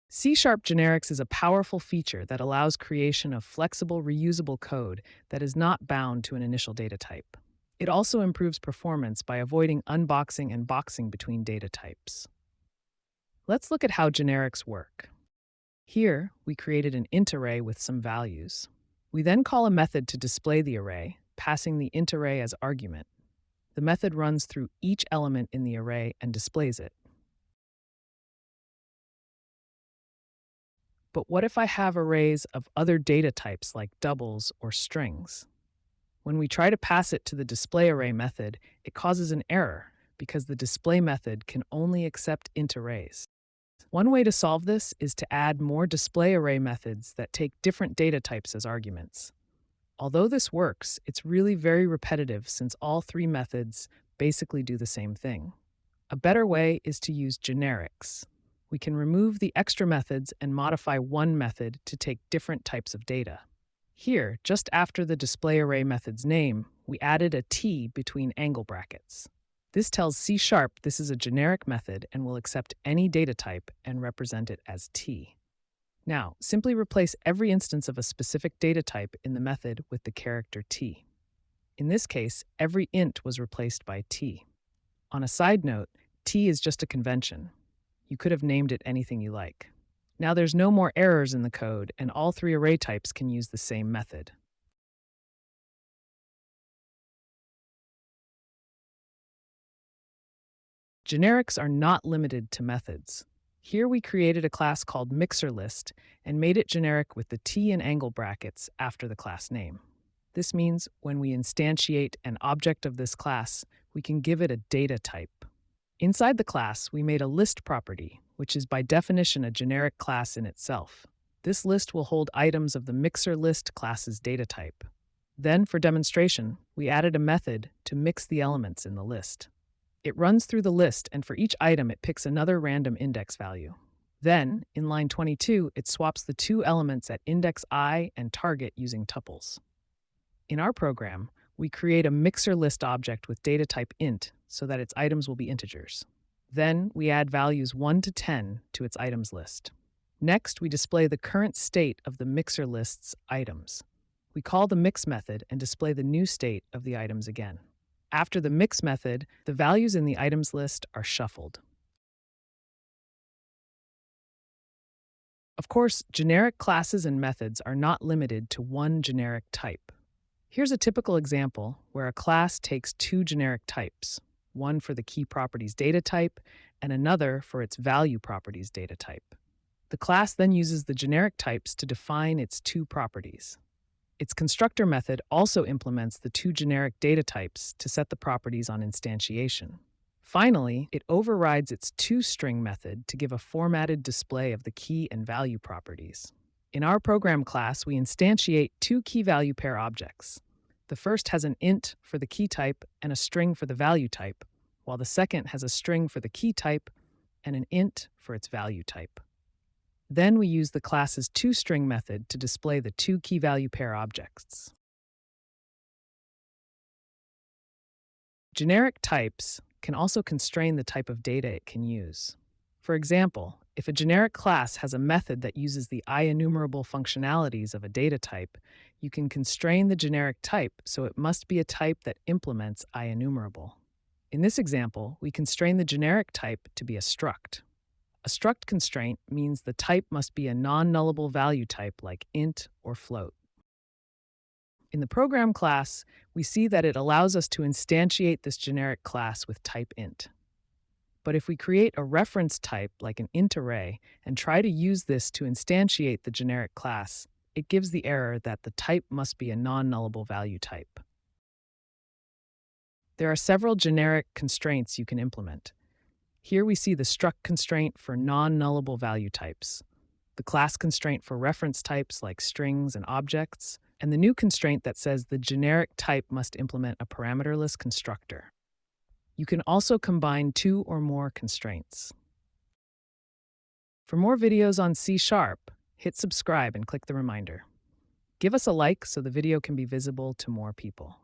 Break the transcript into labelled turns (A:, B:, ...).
A: C# generics is a powerful feature that allows creation of flexible, reusable code that is not bound to an initial data type. It also improves performance by avoiding unboxing and boxing between data types. Let's look at how generics work. Here, we created an int array with some values. We then call a method to display the array, passing the int array as argument. The method runs through each element in the array and displays it. But what if I have arrays of other data types like doubles or strings? When we try to pass it to the display array method, it causes an error because the display method can only accept int arrays. One way to solve this is to add more display array methods that take different data types as arguments. Although this works, it's really very repetitive since all three methods basically do the same thing. A better way is to use generics. We can remove the extra methods and modify one method to take different types of data. Here, just after the display array method's name, we added a T between angle brackets. This tells C# this is a generic method and will accept any data type and represent it as T. Now, simply replace every instance of a specific data type in the method with the character T. In this case, every int was replaced by T. On a side note, T is just a convention. You could have named it anything you like. Now there's no more errors in the code, and all three array types can use the same method. Generics are not limited to methods. Here we created a class called MixerList and made it generic with the T and angle brackets after the class name. This means when we instantiate an object of this class, we can give it a data type. Inside the class, we made a list property, which is by definition a generic class in itself. This list will hold items of the MixerList class's data type. Then, for demonstration, we added a method to mix the elements in the list. It runs through the list, and for each item, it picks another random index value. Then, in line 22, it swaps the two elements at index I and target using tuples. In our program, we create a MixerList object with data type int so that its items will be integers. Then, we add values 1 to 10 to its items list. Next, we display the current state of the MixerList's items. We call the mix method and display the new state of the items again. After the mix method, the values in the items list are shuffled. Of course, generic classes and methods are not limited to one generic type. Here's a typical example where a class takes two generic types, one for the key properties data type and another for its value properties data type. The class then uses the generic types to define its two properties. Its constructor method also implements the two generic data types to set the properties on instantiation. Finally, it overrides its toString method to give a formatted display of the key and value properties. In our program class, we instantiate two key value pair objects. The first has an int for the key type and a string for the value type, while the second has a string for the key type and an int for its value type. Then we use the class's toString method to display the two key value pair objects. Generic types can also constrain the type of data it can use. For example, if a generic class has a method that uses the IEnumerable functionalities of a data type, you can constrain the generic type so it must be a type that implements IEnumerable. In this example, we constrain the generic type to be a struct. A struct constraint means the type must be a non-nullable value type like int or float. In the program class, we see that it allows us to instantiate this generic class with type int. But if we create a reference type like an int array and try to use this to instantiate the generic class, it gives the error that the type must be a non-nullable value type. There are several generic constraints you can implement. Here we see the struct constraint for non-nullable value types, the class constraint for reference types like strings and objects, and the new constraint that says the generic type must implement a parameterless constructor. You can also combine two or more constraints. For more videos on C#, hit subscribe and click the reminder. Give us a like so the video can be visible to more people.